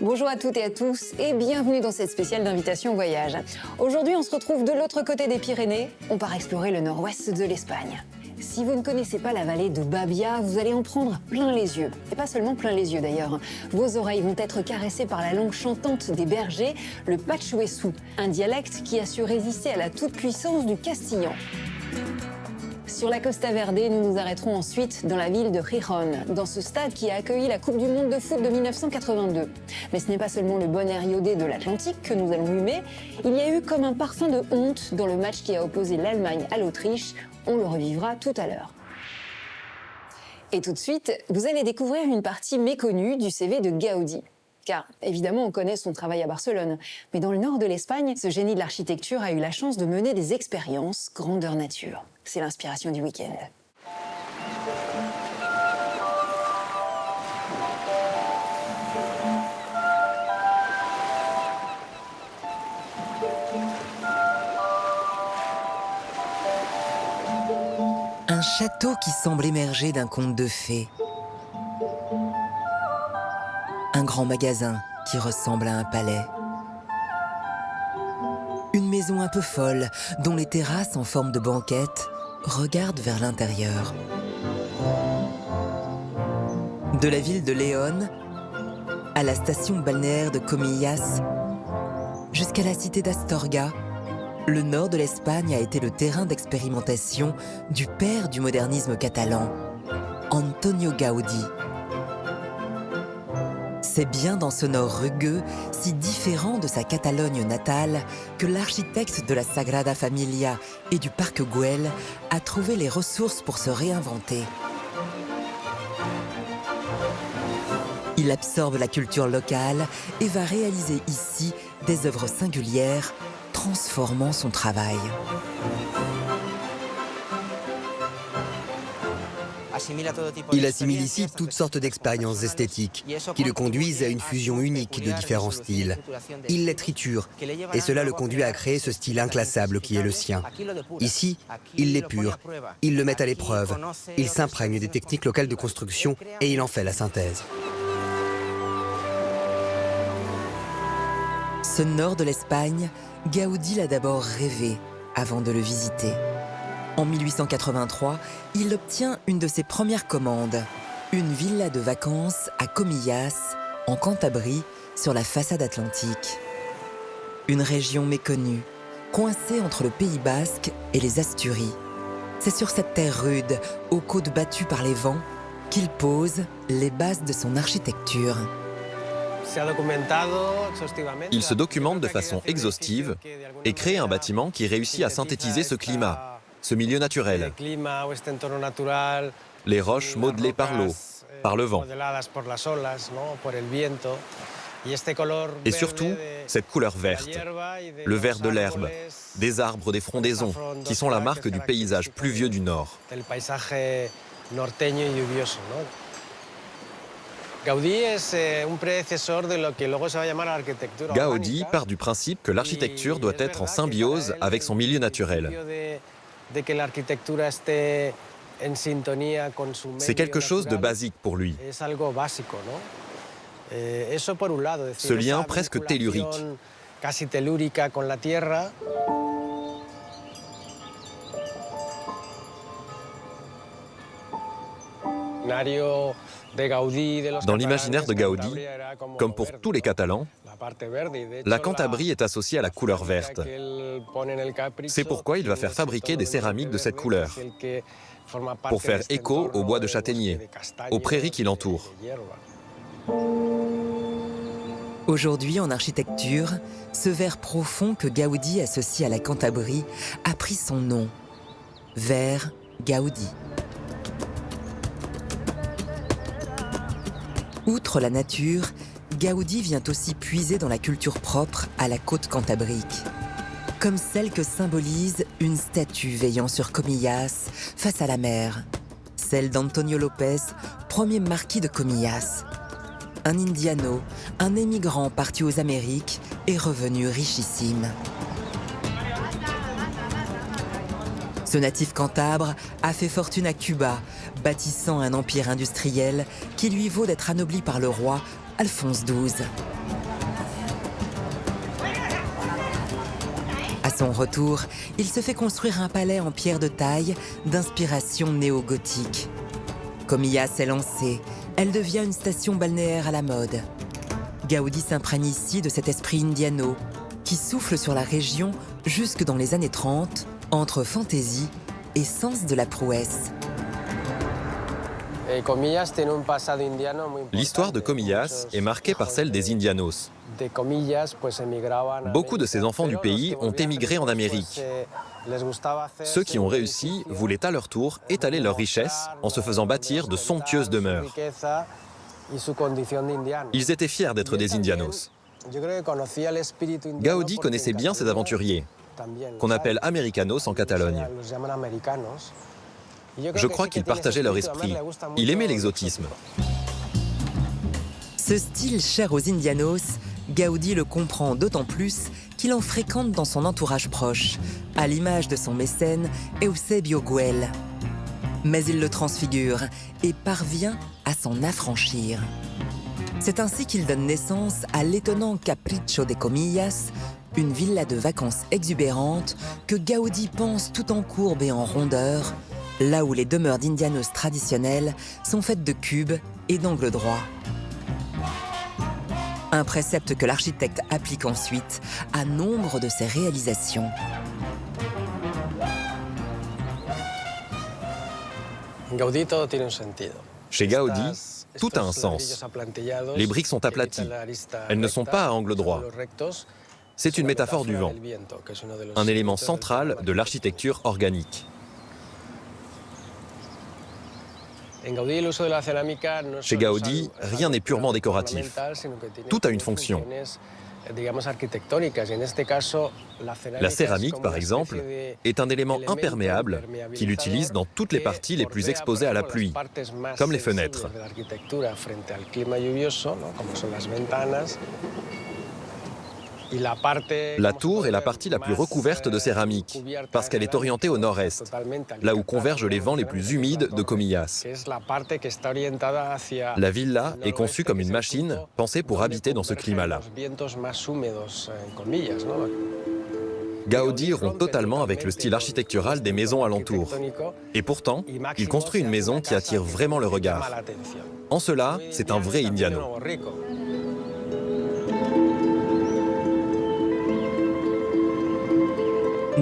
Bonjour à toutes et à tous et bienvenue dans cette spéciale d'invitation voyage. Aujourd'hui, on se retrouve de l'autre côté des Pyrénées. On part explorer le nord-ouest de l'Espagne. Si vous ne connaissez pas la vallée de Babia, vous allez en prendre plein les yeux. Et pas seulement plein les yeux d'ailleurs. Vos oreilles vont être caressées par la langue chantante des bergers, le pachuesú, un dialecte qui a su résister à la toute-puissance du castillan. Sur la Costa Verde, nous nous arrêterons ensuite dans la ville de Gijón, dans ce stade qui a accueilli la Coupe du Monde de foot de 1982. Mais ce n'est pas seulement le bon air iodé de l'Atlantique que nous allons humer, il y a eu comme un parfum de honte dans le match qui a opposé l'Allemagne à l'Autriche. On le revivra tout à l'heure. Et tout de suite, vous allez découvrir une partie méconnue du CV de Gaudí. Car, évidemment, on connaît son travail à Barcelone. Mais dans le nord de l'Espagne, ce génie de l'architecture a eu la chance de mener des expériences grandeur nature. C'est l'inspiration du week-end. Un château qui semble émerger d'un conte de fées. Un grand magasin qui ressemble à un palais. Une maison un peu folle, dont les terrasses en forme de banquette regardent vers l'intérieur. De la ville de Léon à la station balnéaire de Comillas, jusqu'à la cité d'Astorga, le nord de l'Espagne a été le terrain d'expérimentation du père du modernisme catalan, Antonio Gaudí. C'est bien dans ce nord rugueux, si différent de sa Catalogne natale, que l'architecte de la Sagrada Familia et du parc Güell a trouvé les ressources pour se réinventer. Il absorbe la culture locale et va réaliser ici des œuvres singulières, transformant son travail. Il assimile ici toutes sortes d'expériences esthétiques qui le conduisent à une fusion unique de différents styles. Il les triture et cela le conduit à créer ce style inclassable qui est le sien. Ici, il l'épure, il le met à l'épreuve, il s'imprègne des techniques locales de construction et il en fait la synthèse. Ce nord de l'Espagne, Gaudí l'a d'abord rêvé avant de le visiter. En 1883, il obtient une de ses premières commandes, une villa de vacances à Comillas, en Cantabrie, sur la façade atlantique. Une région méconnue, coincée entre le Pays basque et les Asturies. C'est sur cette terre rude, aux côtes battues par les vents, qu'il pose les bases de son architecture. Il se documente de façon exhaustive et crée un bâtiment qui réussit à synthétiser ce climat, ce milieu naturel. Les roches modelées par l'eau, par le vent. Et surtout, cette couleur verte, le vert de l'herbe, des arbres, des frondaisons, qui sont la marque du paysage pluvieux du Nord. Gaudí part du principe que l'architecture doit être en symbiose avec son milieu naturel. C'est quelque chose de basique pour lui. Ce lien presque tellurique. Dans l'imaginaire de Gaudí, comme pour tous les Catalans, la Cantabrie est associée à la couleur verte. C'est pourquoi il va faire fabriquer des céramiques de cette couleur, pour faire écho au bois de châtaignier, aux prairies qui l'entourent. Aujourd'hui, en architecture, ce vert profond que Gaudí associe à la Cantabrie a pris son nom, vert Gaudí. Outre la nature, Gaudí vient aussi puiser dans la culture propre à la côte cantabrique, comme celle que symbolise une statue veillant sur Comillas face à la mer, celle d'Antonio López, premier marquis de Comillas. Un indiano, un émigrant parti aux Amériques et revenu richissime. Ce natif cantabre a fait fortune à Cuba, bâtissant un empire industriel qui lui vaut d'être anobli par le roi Alphonse XII. son retour, il se fait construire un palais en pierre de taille d'inspiration néo-gothique. Comillas est lancée, elle devient une station balnéaire à la mode. Gaudi s'imprègne ici de cet esprit indiano qui souffle sur la région jusque dans les années 30, entre fantaisie et sens de la prouesse. L'histoire de Comillas est marquée par celle des Indianos. Beaucoup de ces enfants du pays ont émigré en Amérique. Ceux qui ont réussi voulaient à leur tour étaler leurs richesses en se faisant bâtir de somptueuses demeures. Ils étaient fiers d'être des Indianos. Gaudi connaissait bien ces aventuriers, qu'on appelle Americanos en Catalogne. Je crois qu'il partageait leur esprit. Il aimait l'exotisme. Ce style cher aux Indianos, Gaudi le comprend d'autant plus qu'il en fréquente dans son entourage proche, à l'image de son mécène Eusebio Güell. Mais il le transfigure et parvient à s'en affranchir. C'est ainsi qu'il donne naissance à l'étonnant Capricho de Comillas, une villa de vacances exubérante que Gaudi pense tout en courbe et en rondeur, là où les demeures d'Indianos traditionnelles sont faites de cubes et d'angles droits. Un précepte que l'architecte applique ensuite à nombre de ses réalisations. Chez Gaudi, tout a un sens. Les briques sont aplaties. Elles ne sont pas à angle droit. C'est une métaphore du vent, un élément central de l'architecture organique. Chez Gaudi, rien n'est purement décoratif. Tout a une fonction. La céramique, par exemple, est un élément imperméable qu'il utilise dans toutes les parties les plus exposées à la pluie, comme les fenêtres. La tour est la partie la plus recouverte de céramique, parce qu'elle est orientée au nord-est, là où convergent les vents les plus humides de Comillas. La villa est conçue comme une machine pensée pour habiter dans ce climat-là. Gaudi rompt totalement avec le style architectural des maisons alentours. Et pourtant, il construit une maison qui attire vraiment le regard. En cela, c'est un vrai Indiano.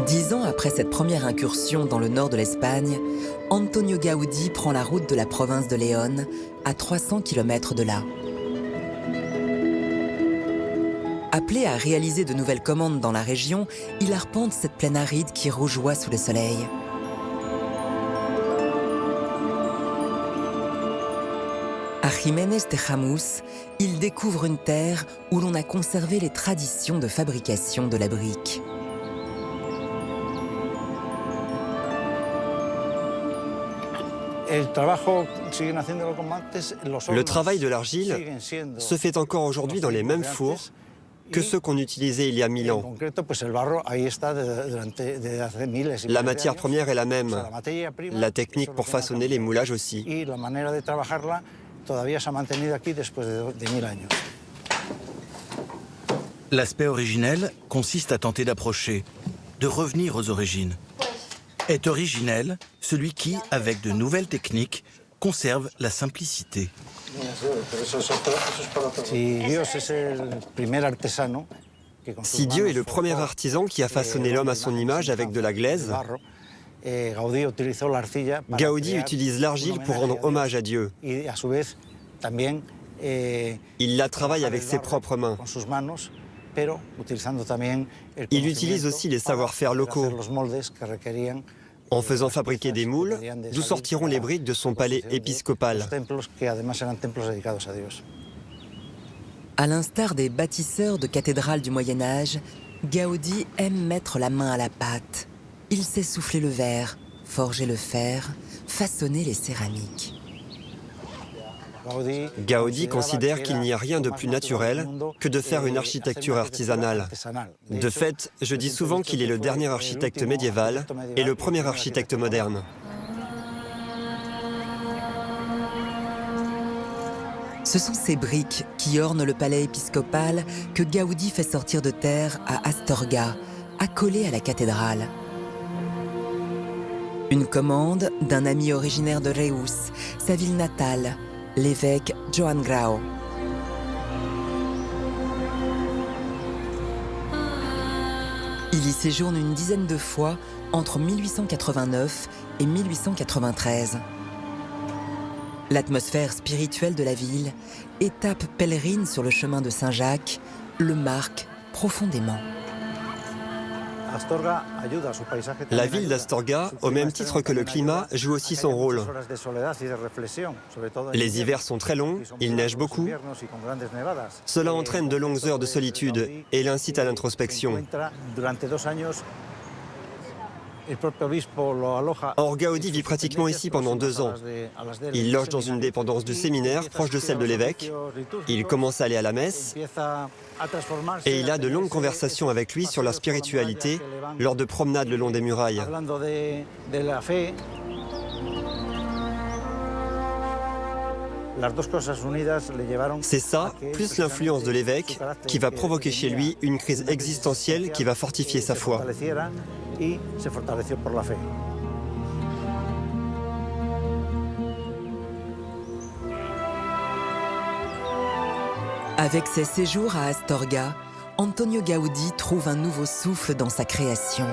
10 ans après cette première incursion dans le nord de l'Espagne, Antonio Gaudi prend la route de la province de Léon, à 300 km de là. Appelé à réaliser de nouvelles commandes dans la région, il arpente cette plaine aride qui rougeoie sous le soleil. À Jiménez de Jamús, il découvre une terre où l'on a conservé les traditions de fabrication de la brique. Le travail de l'argile se fait encore aujourd'hui dans les mêmes fours que ceux qu'on utilisait il y a 1000 ans. La matière première est la même, la technique pour façonner les moulages aussi. L'aspect originel consiste à tenter d'approcher, de revenir aux origines. Est originel celui qui, avec de nouvelles techniques, conserve la simplicité. Si Dieu est le premier artisan qui a façonné l'homme à son image avec de la glaise, Gaudi utilise l'argile pour rendre hommage à Dieu. Il la travaille avec ses propres mains. Il utilise aussi les savoir-faire locaux, en faisant fabriquer des moules, d'où sortiront les briques de son palais épiscopal. À l'instar des bâtisseurs de cathédrales du Moyen-Âge, Gaudi aime mettre la main à la pâte. Il sait souffler le verre, forger le fer, façonner les céramiques. Gaudi considère qu'il n'y a rien de plus naturel que de faire une architecture artisanale. De fait, je dis souvent qu'il est le dernier architecte médiéval et le premier architecte moderne. Ce sont ces briques qui ornent le palais épiscopal que Gaudi fait sortir de terre à Astorga, accolée à la cathédrale. Une commande d'un ami originaire de Reus, sa ville natale, l'évêque Joan Grau. Il y séjourne une dizaine de fois entre 1889 et 1893. L'atmosphère spirituelle de la ville, étape pèlerine sur le chemin de Saint-Jacques, le marque profondément. La ville d'Astorga, au même titre que le climat, joue aussi son rôle. Les hivers sont très longs, il neige beaucoup. Cela entraîne de longues heures de solitude et l'incite à l'introspection. Or, Gaudí vit pratiquement ici pendant 2 ans. Il loge dans une dépendance du séminaire proche de celle de l'évêque. Il commence à aller à la messe et il a de longues conversations avec lui sur la spiritualité lors de promenades le long des murailles. C'est ça, plus l'influence de l'évêque, qui va provoquer chez lui une crise existentielle qui va fortifier sa foi. Avec ses séjours à Astorga, Antonio Gaudí trouve un nouveau souffle dans sa création.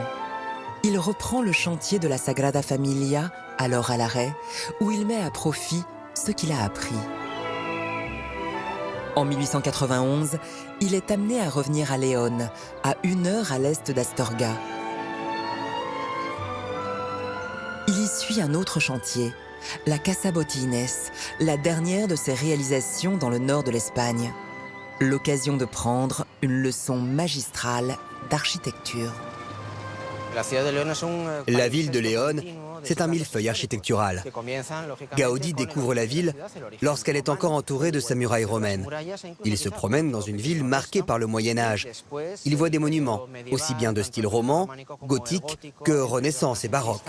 Il reprend le chantier de la Sagrada Familia, alors à l'arrêt, où il met à profit ce qu'il a appris. En 1891, il est amené à revenir à León, à 1 heure à l'est d'Astorga. Il y suit un autre chantier, la Casa Botines, la dernière de ses réalisations dans le nord de l'Espagne. L'occasion de prendre une leçon magistrale d'architecture. La ville de León, c'est un millefeuille architectural. Gaudí découvre la ville lorsqu'elle est encore entourée de sa muraille romaine. Il se promène dans une ville marquée par le Moyen-Âge. Il voit des monuments, aussi bien de style roman, gothique que Renaissance et baroque.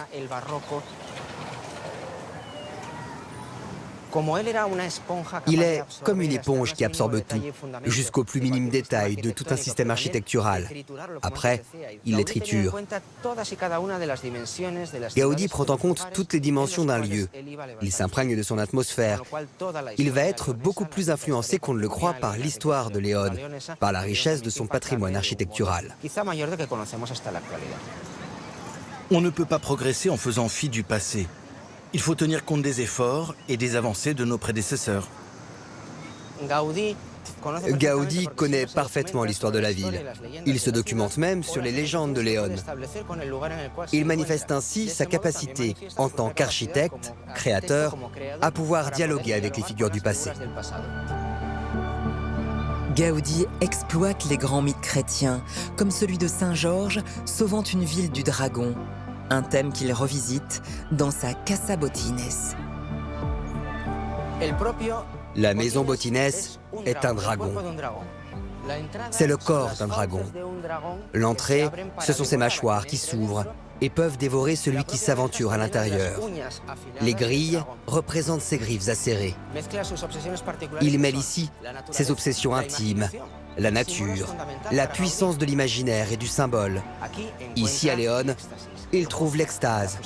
Il est comme une éponge qui absorbe tout, jusqu'au plus minime détail de tout un système architectural. Après, il les triture. Gaudí prend en compte toutes les dimensions d'un lieu. Il s'imprègne de son atmosphère. Il va être beaucoup plus influencé qu'on ne le croit par l'histoire de León, par la richesse de son patrimoine architectural. On ne peut pas progresser en faisant fi du passé. Il faut tenir compte des efforts et des avancées de nos prédécesseurs. Gaudí connaît parfaitement l'histoire de la ville. Il se documente même sur les légendes de León. Il manifeste ainsi sa capacité, en tant qu'architecte, créateur, à pouvoir dialoguer avec les figures du passé. Gaudí exploite les grands mythes chrétiens, comme celui de Saint Georges sauvant une ville du dragon, un thème qu'il revisite dans sa Casa Botines. La maison Botines est un dragon. C'est le corps d'un dragon. L'entrée, ce sont ses mâchoires qui s'ouvrent et peuvent dévorer celui qui s'aventure à l'intérieur. Les grilles représentent ses griffes acérées. Il mêle ici ses obsessions intimes, la nature, la puissance de l'imaginaire et du symbole. Ici à León, il trouve l'extase,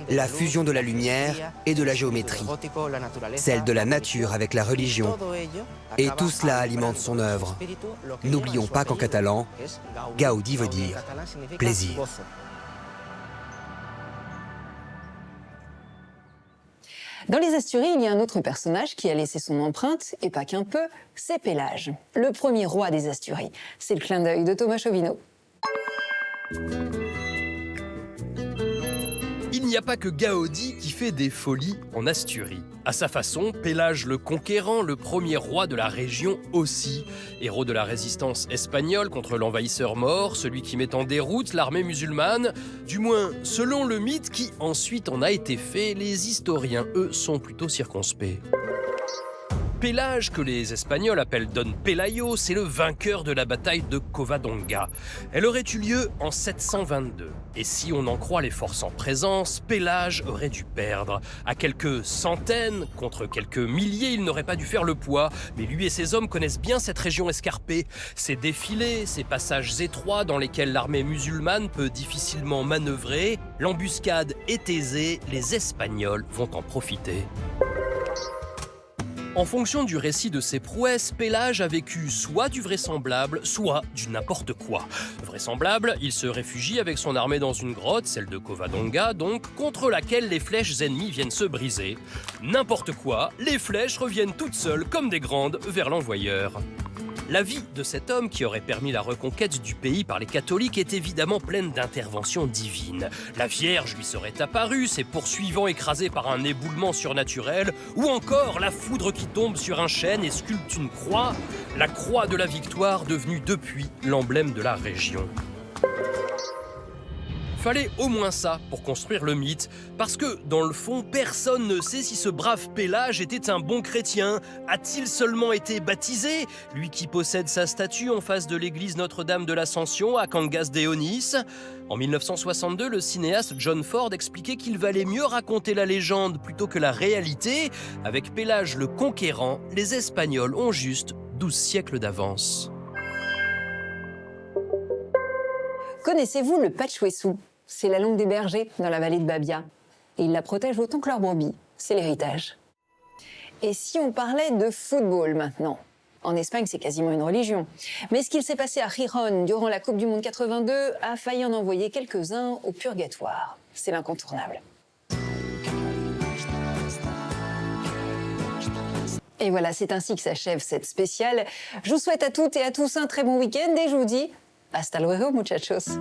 la fusion de la lumière et de la géométrie, celle de la nature avec la religion. Et tout cela alimente son œuvre. N'oublions pas qu'en catalan, Gaudí veut dire plaisir. Dans les Asturies, il y a un autre personnage qui a laissé son empreinte, et pas qu'un peu, c'est Pélage, le premier roi des Asturies. C'est le clin d'œil de Thomas Chauvineau. Il n'y a pas que Gaudí qui fait des folies en Asturie. À sa façon, Pélage le Conquérant, le premier roi de la région aussi. Héros de la résistance espagnole contre l'envahisseur maure, celui qui met en déroute l'armée musulmane. Du moins, selon le mythe qui ensuite en a été fait, les historiens, eux, sont plutôt circonspects. Pélage, que les Espagnols appellent Don Pelayo, c'est le vainqueur de la bataille de Covadonga. Elle aurait eu lieu en 722. Et si on en croit les forces en présence, Pélage aurait dû perdre. À quelques centaines contre quelques milliers, il n'aurait pas dû faire le poids. Mais lui et ses hommes connaissent bien cette région escarpée. Ses défilés, ces passages étroits dans lesquels l'armée musulmane peut difficilement manœuvrer. L'embuscade est aisée, les Espagnols vont en profiter. En fonction du récit de ses prouesses, Pélage a vécu soit du vraisemblable, soit du n'importe quoi. Vraisemblable, il se réfugie avec son armée dans une grotte, celle de Covadonga donc, contre laquelle les flèches ennemies viennent se briser. N'importe quoi, les flèches reviennent toutes seules, comme des grandes, vers l'envoyeur. La vie de cet homme qui aurait permis la reconquête du pays par les catholiques est évidemment pleine d'interventions divines. La Vierge lui serait apparue, ses poursuivants écrasés par un éboulement surnaturel, ou encore la foudre qui tombe sur un chêne et sculpte une croix, la croix de la victoire devenue depuis l'emblème de la région. Fallait au moins ça pour construire le mythe, parce que, dans le fond, personne ne sait si ce brave Pélage était un bon chrétien. A-t-il seulement été baptisé, lui qui possède sa statue en face de l'église Notre-Dame de l'Ascension à Cangas de Onís? En 1962, le cinéaste John Ford expliquait qu'il valait mieux raconter la légende plutôt que la réalité. Avec Pélage le Conquérant, les Espagnols ont juste 12 siècles d'avance. Connaissez-vous le Pachuesú? C'est la langue des bergers dans la vallée de Babia. Et ils la protègent autant que leurs brebis. C'est l'héritage. Et si on parlait de football maintenant? En Espagne, c'est quasiment une religion. Mais ce qu'il s'est passé à Gijón durant la Coupe du Monde 82 a failli en envoyer quelques-uns au purgatoire. C'est l'incontournable. Et voilà, c'est ainsi que s'achève cette spéciale. Je vous souhaite à toutes et à tous un très bon week-end et je vous dis hasta luego, muchachos.